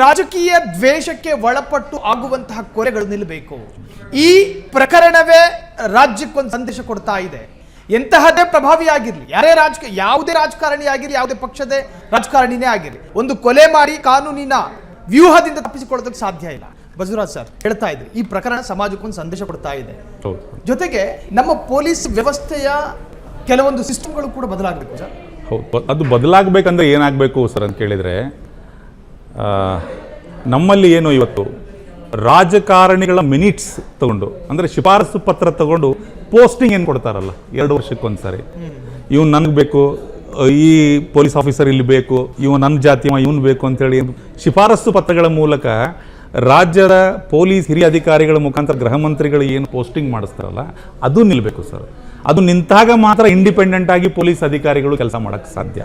ರಾಜಕೀಯ ದ್ವೇಷಕ್ಕೆ ಒಳಪಟ್ಟು ಆಗುವಂತಹ ಕೊಲೆಗಳು ನಿಲ್ಲಬೇಕು. ಈ ಪ್ರಕರಣವೇ ರಾಜ್ಯಕ್ಕೊಂದು ಸಂದೇಶ ಕೊಡ್ತಾ ಇದೆ. ಎಂತಹದೇ ಪ್ರಭಾವಿ ಆಗಿರಲಿ, ಯಾವುದೇ ರಾಜಕಾರಣಿ ಆಗಿರಲಿ, ಯಾವುದೇ ಪಕ್ಷದ ರಾಜಕಾರಣಿನೇ ಆಗಿರಲಿ, ಒಂದು ಕೊಲೆ ಮಾಡಿ ಕಾನೂನಿನ ವ್ಯೂಹದಿಂದ ತಪ್ಪಿಸಿಕೊಳ್ಳೋದಕ್ಕೆ ಸಾಧ್ಯ ಇಲ್ಲ. ಬಸವರಾಜ್ ಸರ್ ಹೇಳ್ತಾ ಇದ್ರು, ಈ ಪ್ರಕರಣ ಸಮಾಜಕ್ಕೊಂದು ಸಂದೇಶ ಕೊಡ್ತಾ ಇದೆ. ಜೊತೆಗೆ ನಮ್ಮ ಪೊಲೀಸ್ ವ್ಯವಸ್ಥೆಯ ಕೆಲವೊಂದು ಸಿಸ್ಟಮ್ಗಳು ಕೂಡ ಬದಲಾಗಬೇಕು ಸರ್. ಹೌದು, ಅದು ಬದಲಾಗಬೇಕಂದ್ರೆ ಏನಾಗಬೇಕು ಸರ್ ಅಂತ ಕೇಳಿದರೆ, ನಮ್ಮಲ್ಲಿ ಏನು ಇವತ್ತು ರಾಜಕಾರಣಿಗಳ ಮಿನಿಟ್ಸ್ ತಗೊಂಡು, ಅಂದರೆ ಶಿಫಾರಸು ಪತ್ರ ತಗೊಂಡು ಪೋಸ್ಟಿಂಗ್ ಏನು ಕೊಡ್ತಾರಲ್ಲ 2 ವರ್ಷಕ್ಕೊಂದ್ಸರಿ, ಇವ್ನು ನನಗೆ ಬೇಕು, ಈ ಪೊಲೀಸ್ ಆಫೀಸರ್ ಇಲ್ಲಿ ಬೇಕು, ಇವ್ ನನ್ನ ಜಾತಿಯ ಇವನು ಬೇಕು ಅಂತೇಳಿ ಶಿಫಾರಸು ಪತ್ರಗಳ ಮೂಲಕ ರಾಜ್ಯದ ಪೊಲೀಸ್ ಹಿರಿಯ ಅಧಿಕಾರಿಗಳ ಮುಖಾಂತರ ಗೃಹ ಮಂತ್ರಿಗಳು ಏನು ಪೋಸ್ಟಿಂಗ್ ಮಾಡಿಸ್ತಾರಲ್ಲ ಅದು ನಿಲ್ಲಬೇಕು ಸರ್. ಅದು ನಿಂತಾಗ ಮಾತ್ರ ಇಂಡಿಪೆಂಡೆಂಟ್ ಆಗಿ ಪೊಲೀಸ್ ಅಧಿಕಾರಿಗಳು ಕೆಲಸ ಮಾಡೋಕ್ಕೆ ಸಾಧ್ಯ.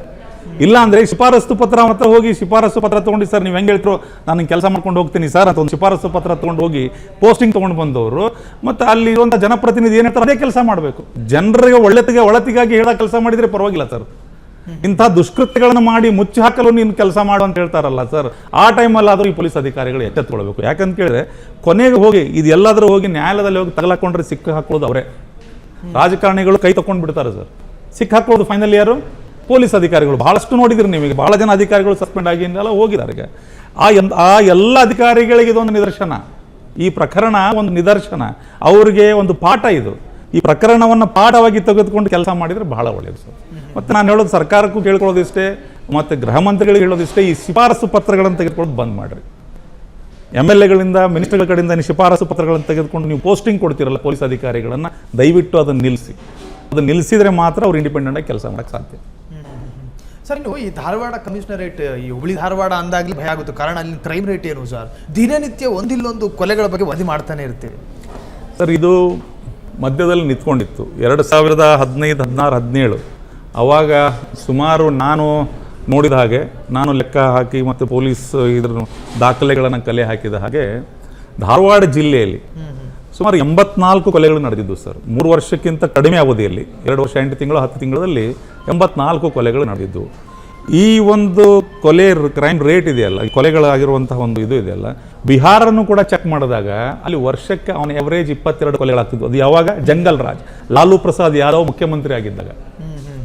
ಇಲ್ಲ ಅಂದರೆ ಶಿಫಾರಸು ಪತ್ರ ಮತ್ತೆ ಹೋಗಿ ಶಿಫಾರಸು ಪತ್ರ ತೊಗೊಂಡು ಸರ್ ನೀವು ಹೆಂಗೆ ಹೇಳ್ತರೋ ನಾನು ಕೆಲಸ ಮಾಡ್ಕೊಂಡು ಹೋಗ್ತೀನಿ ಸರ್ ಅಂತ ಒಂದು ಶಿಫಾರಸು ಪತ್ರ ತೊಗೊಂಡು ಹೋಗಿ ಪೋಸ್ಟಿಂಗ್ ತೊಗೊಂಡು ಬಂದವರು ಮತ್ತು ಅಲ್ಲಿ ಇರುವಂಥ ಜನಪ್ರತಿನಿಧಿ ಏನು ಹೇಳ್ತಾರೆ ಅದೇ ಕೆಲಸ ಮಾಡಬೇಕು. ಜನರಿಗೆ ಒಳತಿಗಾಗಿ ಹೇಳೋ ಕೆಲಸ ಮಾಡಿದರೆ ಪರವಾಗಿಲ್ಲ ಸರ್. ಇಂಥ ದುಷ್ಕೃತ್ಯಗಳನ್ನು ಮಾಡಿ ಮುಚ್ಚಿ ಹಾಕಲು ನೀನು ಕೆಲಸ ಮಾಡು ಅಂತ ಹೇಳ್ತಾರಲ್ಲ ಸರ್, ಆ ಟೈಮಲ್ಲಿ ಆದರೂ ಈ ಪೊಲೀಸ್ ಅಧಿಕಾರಿಗಳು ಎಚ್ಚೆತ್ತುಕೊಳ್ಬೇಕು. ಯಾಕಂತ ಕೇಳಿದ್ರೆ ಕೊನೆಗೆ ಹೋಗಿ ಇದು ಎಲ್ಲಾದರೂ ಹೋಗಿ ನ್ಯಾಯಾಲಯದಲ್ಲಿ ಹೋಗಿ ತಗಲಾಕೊಂಡ್ರೆ ಸಿಕ್ಕ ಹಾಕೋದು ಅವರೇ. ರಾಜಕಾರಣಿಗಳು ಕೈ ತಗೊಂಡು ಬಿಡ್ತಾರೆ ಸರ್, ಸಿಕ್ಕ ಹಾಕೋದು ಫೈನಲ್ ಯಾರು? ಪೊಲೀಸ್ ಅಧಿಕಾರಿಗಳು. ಬಹಳಷ್ಟು ನೋಡಿದ್ರಿ ನಿಮಗೆ, ಬಹಳ ಜನ ಅಧಿಕಾರಿಗಳು ಸಸ್ಪೆಂಡ್ ಆಗಿ ಎಲ್ಲ ಹೋಗಿದ್ದಾರೆ. ಆ ಎಲ್ಲ ಅಧಿಕಾರಿಗಳಿಗೆ ಇದೊಂದು ನಿದರ್ಶನ, ಈ ಪ್ರಕರಣ ಒಂದು ನಿದರ್ಶನ, ಅವ್ರಿಗೆ ಒಂದು ಪಾಠ ಇದು. ಈ ಪ್ರಕರಣವನ್ನು ಪಾಠವಾಗಿ ತೆಗೆದುಕೊಂಡು ಕೆಲಸ ಮಾಡಿದರೆ ಬಹಳ ಒಳ್ಳೆಯದು ಸರ್. ಮತ್ತು ನಾನು ಹೇಳೋದು ಸರ್ಕಾರಕ್ಕೂ ಕೇಳ್ಕೊಳ್ಳೋದಿಷ್ಟೇ, ಮತ್ತು ಗೃಹ ಮಂತ್ರಿಗಳಿಗೆ ಹೇಳೋದಿಷ್ಟೇ, ಈ ಶಿಫಾರಸು ಪತ್ರಗಳನ್ನು ತೆಗೆದುಕೊಂಡು ಬಂದ್ ಮಾಡಿರಿ. MLAಗಳಿಂದ ಮಿನಿಸ್ಟರ್ಗಳ ಕಡೆಯಿಂದ ನೀವು ಶಿಫಾರಸು ಪತ್ರಗಳನ್ನು ತೆಗೆದುಕೊಂಡು ನೀವು ಪೋಸ್ಟಿಂಗ್ ಕೊಡ್ತೀರಲ್ಲ ಪೊಲೀಸ್ ಅಧಿಕಾರಿಗಳನ್ನು, ದಯವಿಟ್ಟು ಅದನ್ನು ನಿಲ್ಲಿಸಿ. ಅದನ್ನು ನಿಲ್ಲಿಸಿದರೆ ಮಾತ್ರ ಅವ್ರು ಇಂಡಿಪೆಂಡೆಂಟಾಗಿ ಕೆಲಸ ಮಾಡೋಕ್ಕೆ ಸಾಧ್ಯ. ಸರ್, ಇನ್ನು ಈ ಧಾರವಾಡ ಕಮಿಷನರೇಟ್, ಈ ಹುಬ್ಳಿ ಧಾರವಾಡ ಅಂದಾಗಲಿ ಭಯ ಆಗುತ್ತೆ. ಕಾರಣ ಅಲ್ಲಿ ಕ್ರೈಮ್ ರೇಟ್ ಏನು ಸರ್, ದಿನನಿತ್ಯ ಒಂದಿಲ್ಲೊಂದು ಕೊಲೆಗಳ ಬಗ್ಗೆ ವರದಿ ಮಾಡ್ತಾನೆ ಇರ್ತೀವಿ ಸರ್. ಇದು ಮಧ್ಯದಲ್ಲಿ ನಿಂತ್ಕೊಂಡಿತ್ತು 2015, 16, 17. ಅವಾಗ ಸುಮಾರು ನಾನು ನೋಡಿದ ಹಾಗೆ, ನಾನು ಲೆಕ್ಕ ಹಾಕಿ ಮತ್ತು ಪೊಲೀಸ್ ಇದ್ರ ದಾಖಲೆಗಳನ್ನು ಕಲೆ ಹಾಕಿದ ಹಾಗೆ ಧಾರವಾಡ ಜಿಲ್ಲೆಯಲ್ಲಿ ಸುಮಾರು 84 ಕೊಲೆಗಳು ನಡೆದಿದ್ದು ಸರ್. 3 ವರ್ಷಕ್ಕಿಂತ ಕಡಿಮೆ ಅವಧಿಯಲ್ಲಿ, 2 ವರ್ಷ 8 ತಿಂಗಳು 10 ತಿಂಗಳಲ್ಲಿ 84 ಕೊಲೆಗಳು ನಡೆದಿದ್ದು. ಈ ಒಂದು ಕೊಲೆ ಕ್ರೈಮ್ ರೇಟ್ ಇದೆಯಲ್ಲ, ಈ ಕೊಲೆಗಳಾಗಿರುವಂತಹ ಒಂದು ಇದು ಇದೆಯಲ್ಲ, ಬಿಹಾರನ್ನು ಕೂಡ ಚೆಕ್ ಮಾಡಿದಾಗ ಅಲ್ಲಿ ವರ್ಷಕ್ಕೆ ಅವನ ಎವರೇಜ್ 22 ಕೊಲೆಗಳಾಗ್ತಿದ್ವು. ಅದು ಯಾವಾಗ? ಜಂಗಲ್ ರಾಜ್, ಲಾಲೂ ಪ್ರಸಾದ್ ಯಾದವ್ ಮುಖ್ಯಮಂತ್ರಿ ಆಗಿದ್ದಾಗ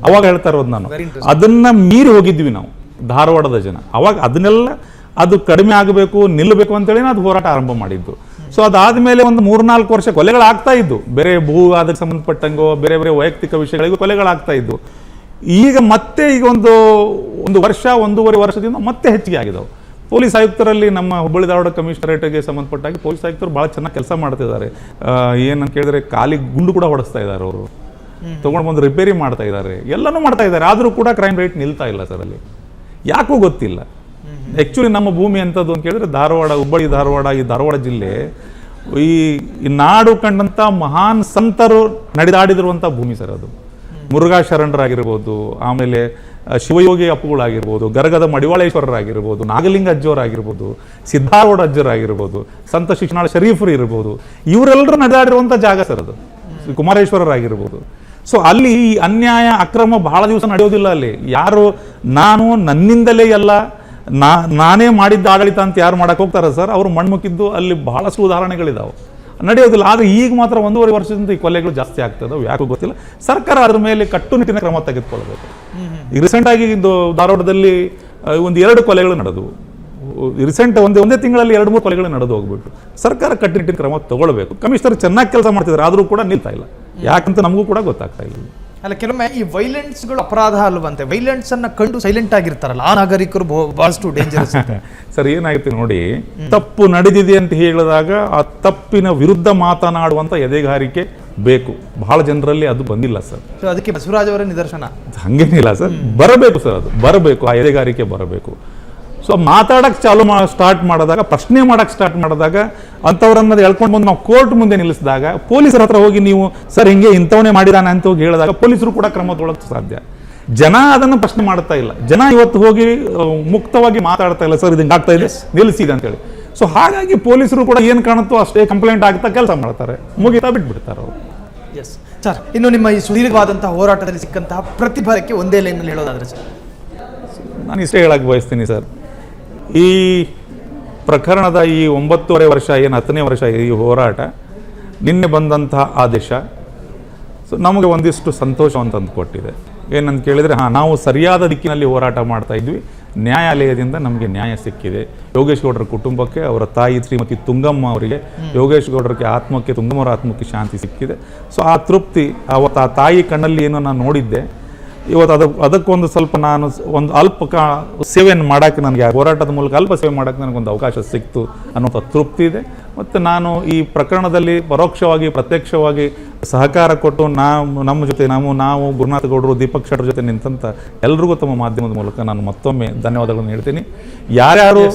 ಅವಾಗ ಹೇಳ್ತಾ ಇರೋದು ನಾನು. ಅದನ್ನ ಮೀರಿ ಹೋಗಿದ್ವಿ ನಾವು ಧಾರವಾಡದ ಜನ. ಅವಾಗ ಅದನ್ನೆಲ್ಲ ಅದು ಕಡಿಮೆ ಆಗಬೇಕು, ನಿಲ್ಲಬೇಕು ಅಂತೇಳಿ ಅದು ಹೋರಾಟ ಆರಂಭ ಮಾಡಿದ್ದು. ಸೊ ಅದಾದಮೇಲೆ ಒಂದು 3-4 ವರ್ಷ ಕೊಲೆಗಳಾಗ್ತಾ ಇದ್ದು, ಬೇರೆ ಭೂ ಅದಕ್ಕೆ ಸಂಬಂಧಪಟ್ಟಂಗೋ ಬೇರೆ ಬೇರೆ ವೈಯಕ್ತಿಕ ವಿಷಯಗಳಿಗೂ ಕೊಲೆಗಳಾಗ್ತಾ ಇದ್ದು. ಈಗ ಮತ್ತೆ ಈಗ ಒಂದು ವರ್ಷ 1.5 ವರ್ಷದಿಂದ ಮತ್ತೆ ಹೆಚ್ಚಿಗೆ ಆಗಿದಾವೆ. ಪೊಲೀಸ್ ಆಯುಕ್ತರಲ್ಲಿ ನಮ್ಮ ಹುಬ್ಬಳ್ಳಿ ಧಾರವಾಡ ಕಮಿಷನರೇಟ್ಗೆ ಸಂಬಂಧಪಟ್ಟಾಗಿ ಪೊಲೀಸ್ ಆಯುಕ್ತರು ಭಾಳ ಚೆನ್ನಾಗಿ ಕೆಲಸ ಮಾಡ್ತಿದ್ದಾರೆ. ಏನಂತ ಕೇಳಿದ್ರೆ ಖಾಲಿ ಗುಂಡು ಕೂಡ ಹೊಡೆಸ್ತಾ ಇದ್ದಾರೆ, ಅವರು ತೊಗೊಂಡು ಬಂದು ರಿಪೇರಿ ಮಾಡ್ತಾ ಇದ್ದಾರೆ, ಎಲ್ಲನೂ ಮಾಡ್ತಾ ಇದ್ದಾರೆ. ಆದರೂ ಕೂಡ ಕ್ರೈಮ್ ರೇಟ್ ನಿಲ್ತಾ ಇಲ್ಲ ಸರ್. ಅಲ್ಲಿ ಯಾಕೂ ಗೊತ್ತಿಲ್ಲ. ಆ್ಯಕ್ಚುಲಿ ನಮ್ಮ ಭೂಮಿ ಎಂಥದ್ದು ಅಂತ ಕೇಳಿದ್ರೆ ಧಾರವಾಡ, ಹುಬ್ಬಳ್ಳಿ ಧಾರವಾಡ, ಈ ಧಾರವಾಡ ಜಿಲ್ಲೆ ಈ ನಾಡು ಕಂಡಂಥ ಮಹಾನ್ ಸಂತರು ನಡೆದಾಡಿದಿರುವಂಥ ಭೂಮಿ ಸರ್ ಅದು. ಮುರುಘಾ ಶರಣರಾಗಿರ್ಬೋದು, ಆಮೇಲೆ ಶಿವಯೋಗಿ ಅಪ್ಪುಗಳಾಗಿರ್ಬೋದು, ಗರಗದ ಮಡಿವಾಳೇಶ್ವರರಾಗಿರ್ಬೋದು, ನಾಗಲಿಂಗ ಅಜ್ಜವರಾಗಿರ್ಬೋದು, ಸಿದ್ಧಾರೂಢ ಅಜ್ಜರಾಗಿರ್ಬೋದು, ಸಂತ ಶಿಕ್ಷಣ ಶರೀಫರು ಇರ್ಬೋದು, ಇವರೆಲ್ಲರೂ ನಡೆದಾಡಿರುವಂಥ ಜಾಗ ಸರ್ ಅದು. ಕುಮಾರೇಶ್ವರರಾಗಿರ್ಬೋದು. ಸೊ ಅಲ್ಲಿ ಈ ಅನ್ಯಾಯ ಅಕ್ರಮ ಬಹಳ ದಿವಸ ನಡೆಯೋದಿಲ್ಲ. ಅಲ್ಲಿ ಯಾರು ನಾನು ನನ್ನಿಂದಲೇ ಎಲ್ಲ ನಾನೇ ಮಾಡಿದ್ದ ಆಡಳಿತ ಅಂತ ಯಾರು ಮಾಡಕ್ಕೆ ಹೋಗ್ತಾರೆ ಸರ್, ಅವರು ಮಣ್ಮುಕ್ಕಿದ್ದು ಅಲ್ಲಿ ಬಹಳಷ್ಟು ಉದಾಹರಣೆಗಳಿದಾವೆ, ನಡೆಯೋದಿಲ್ಲ. ಆದರೆ ಈಗ ಮಾತ್ರ 1.5 ವರ್ಷದಿಂದ ಈ ಕೊಲೆಗಳು ಜಾಸ್ತಿ ಆಗ್ತದೆ, ಯಾಕೋ ಗೊತ್ತಿಲ್ಲ. ಸರ್ಕಾರ ಅದ್ರ ಮೇಲೆ ಕಟ್ಟುನಿಟ್ಟಿನ ಕ್ರಮ ತೆಗೆದುಕೊಳ್ಬೇಕು. ಈಗ ರೀಸೆಂಟಾಗಿ ಧಾರವಾಡದಲ್ಲಿ 1-2 ಕೊಲೆಗಳು ನಡೆದವು. ರೀಸೆಂಟ್ ಒಂದೇ ತಿಂಗಳಲ್ಲಿ 2-3 ಕೊಲೆಗಳು ನಡೆದು ಹೋಗ್ಬಿಟ್ಟು ಸರ್ಕಾರ ಕಟ್ಟುನಿಟ್ಟಿನ ಕ್ರಮ ತಗೊಳ್ಬೇಕು. ಕಮಿಷನರ್ ಚೆನ್ನಾಗಿ ಕೆಲಸ ಮಾಡ್ತಿದ್ದಾರೆ, ಆದರೂ ಕೂಡ ನಿಲ್ತಾ ಇಲ್ಲ. ಯಾಕಂತ ನಮಗೂ ಕೂಡ ಗೊತ್ತಾಗ್ತಾ ಇಲ್ಲ. ಅಲ್ಲ, ಕೆಲವೊಮ್ಮೆ ಈ ವೈಲೆನ್ಸ್ಗಳು ಅಪರಾಧ ಅಲ್ವಂತೆ. ವೈಲೆನ್ಸ್ ಅನ್ನ ಕಂಡು ಸೈಲೆಂಟ್ ಆಗಿರ್ತಾರಲ್ಲ ಆ ನಾಗರಿಕರು ಬಹಳಷ್ಟು ಡೇಂಜರಸ್. ಸರ್, ಏನಾಗುತ್ತೆ ನೋಡಿ, ತಪ್ಪು ನಡೆದಿದೆ ಅಂತ ಹೇಳಿದಾಗ ಆ ತಪ್ಪಿನ ವಿರುದ್ಧ ಮಾತನಾಡುವಂತ ಎದೆಗಾರಿಕೆ ಬೇಕು. ಬಹಳ ಜನರಲ್ಲಿ ಅದು ಬಂದಿಲ್ಲ ಸರ್. ಸೊ ಅದಕ್ಕೆ ಬಸವರಾಜ್ ಅವರ ನಿದರ್ಶನ. ಹಂಗೇನಿಲ್ಲ ಸರ್, ಬರಬೇಕು ಸರ್, ಅದು ಬರಬೇಕು, ಆ ಎದೆಗಾರಿಕೆ ಬರಬೇಕು. ಸೊ ಮಾತಾಡಕ್ಕೆ ಸ್ಟಾರ್ಟ್ ಮಾಡಿದಾಗ, ಪ್ರಶ್ನೆ ಮಾಡಕ್ಕೆ ಸ್ಟಾರ್ಟ್ ಮಾಡಿದಾಗ, ಅಂಥವ್ರನ್ನ ಎಳ್ಕೊಂಡು ಬಂದು ನಾವು ಕೋರ್ಟ್ ಮುಂದೆ ನಿಲ್ಲಿಸಿದಾಗ, ಪೊಲೀಸರ ಹತ್ರ ಹೋಗಿ ನೀವು ಸರ್ ಹಿಂಗೆ ಇಂಥವನೇ ಮಾಡಿದಾನೆ ಅಂತ ಹೋಗಿ ಹೇಳಿದಾಗ ಪೊಲೀಸರು ಕೂಡ ಕ್ರಮ ತಗೊಳ್ಳೋಕ್ಕೆ ಸಾಧ್ಯ. ಜನ ಅದನ್ನು ಪ್ರಶ್ನೆ ಮಾಡ್ತಾ ಇಲ್ಲ. ಜನ ಇವತ್ತು ಹೋಗಿ ಮುಕ್ತವಾಗಿ ಮಾತಾಡ್ತಾ ಇಲ್ಲ, ಸರ್ ಇದು ಹಿಂಗಾಗ್ತಾ ಇದೆ ನಿಲ್ಲಿಸಿದೆ ಅಂತೇಳಿ. ಸೊ ಹಾಗಾಗಿ ಪೊಲೀಸರು ಕೂಡ ಏನು ಕಾಣುತ್ತೋ ಅಷ್ಟೇ ಕಂಪ್ಲೇಂಟ್ ಆಗ್ತಾ ಕೆಲಸ ಮಾಡ್ತಾರೆ, ಮುಗಿತಾ ಬಿಟ್ಬಿಡ್ತಾರೆ ಅವರು. ಎಸ್ ಸರ್, ಇನ್ನು ನಿಮ್ಮ ಈ ಸುದೀರ್ಘವಾದಂತಹ ಹೋರಾಟದಲ್ಲಿ ಸಿಕ್ಕಂತಹ ಪ್ರತಿಫಲಕ್ಕೆ ಒಂದೇ ಲೈನಲ್ಲಿ ಹೇಳೋದಾದ್ರೆ ಸರ್? ನಾನು ಇಷ್ಟೇ ಹೇಳಕ್ಕೆ ಬಯಸ್ತೀನಿ ಸರ್, ಈ ಪ್ರಕರಣದ ಈ 9.5 ವರ್ಷ ಏನು 10ನೇ ವರ್ಷ ಈ ಹೋರಾಟ, ನಿನ್ನೆ ಬಂದಂತಹ ಆದೇಶ ಸೊ ನಮಗೆ ಒಂದಿಷ್ಟು ಸಂತೋಷವನ್ನು ತಂದುಕೊಟ್ಟಿದೆ. ಏನಂತ ಕೇಳಿದರೆ, ನಾವು ಸರಿಯಾದ ದಿಕ್ಕಿನಲ್ಲಿ ಹೋರಾಟ ಮಾಡ್ತಾ ಇದ್ವಿ, ನ್ಯಾಯಾಲಯದಿಂದ ನಮಗೆ ನ್ಯಾಯ ಸಿಕ್ಕಿದೆ. ಯೋಗೇಶ್ ಗೌಡರ ಕುಟುಂಬಕ್ಕೆ, ಅವರ ತಾಯಿ ಶ್ರೀಮತಿ ತುಂಗಮ್ಮ ಅವರಿಗೆ, ಯೋಗೇಶ್ ಗೌಡರಿಗೆ ಆತ್ಮಕ್ಕೆ, ತುಂಗಮ್ಮರ ಆತ್ಮಕ್ಕೆ ಶಾಂತಿ ಸಿಕ್ಕಿದೆ. ಸೊ ಆ ತೃಪ್ತಿ ಅವತ್ತು ಆ ತಾಯಿ ಕಣ್ಣಲ್ಲಿ ಏನೋ ನಾನು ನೋಡಿದ್ದೆ, ಇವತ್ತು ಅದಕ್ಕೊಂದು ಸ್ವಲ್ಪ ನಾನು ಒಂದು ಅಲ್ಪ ಸೇವೆಯನ್ನು ಮಾಡೋಕ್ಕೆ, ನನಗೆ ಹೋರಾಟದ ಮೂಲಕ ಅಲ್ಪ ಸೇವೆ ಮಾಡೋಕ್ಕೆ ನನಗೊಂದು ಅವಕಾಶ ಸಿಕ್ತು ಅನ್ನೋಂಥ ತೃಪ್ತಿ ಇದೆ. ಮತ್ತು ನಾನು ಈ ಪ್ರಕರಣದಲ್ಲಿ ಪರೋಕ್ಷವಾಗಿ ಪ್ರತ್ಯಕ್ಷವಾಗಿ ಸಹಕಾರ ಕೊಟ್ಟು ನಮ್ಮ ಜೊತೆ ನಾವು ಗುರುನಾಥ ಗೌಡರು, ದೀಪಕ್ ಶೆಟ್ಟರ್ ಜೊತೆ ನಿಂತಂಥ ಎಲ್ರಿಗೂ ತಮ್ಮ ಮಾಧ್ಯಮದ ಮೂಲಕ ನಾನು ಮತ್ತೊಮ್ಮೆ ಧನ್ಯವಾದಗಳನ್ನು ಹೇಳ್ತೀನಿ. ಯಾರ್ಯಾರು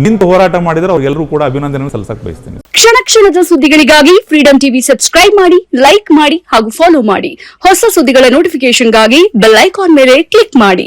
ನಿಂತು ಹೋರಾಟ ಮಾಡಿದರೆ ಅವ್ರಿಗೆಲ್ಲರೂ ಕೂಡ ಅಭಿನಂದನೆ ಸಲ್ಲಿಸಕ್ಕೆ ಬಯಸ್ತೀನಿ. ಕ್ಷಣ ಕ್ಷಣದ ಸುದ್ದಿಗಳಿಗಾಗಿ ಫ್ರೀಡಂ ಟಿವಿ ಸಬ್ಸ್ಕ್ರೈಬ್ ಮಾಡಿ, ಲೈಕ್ ಮಾಡಿ ಹಾಗೂ ಫಾಲೋ ಮಾಡಿ. ಹೊಸ ಸುದ್ದಿಗಳ ನೋಟಿಫಿಕೇಶನ್ಗಾಗಿ ಬೆಲ್ ಐಕಾನ್ ಮೇಲೆ ಕ್ಲಿಕ್ ಮಾಡಿ.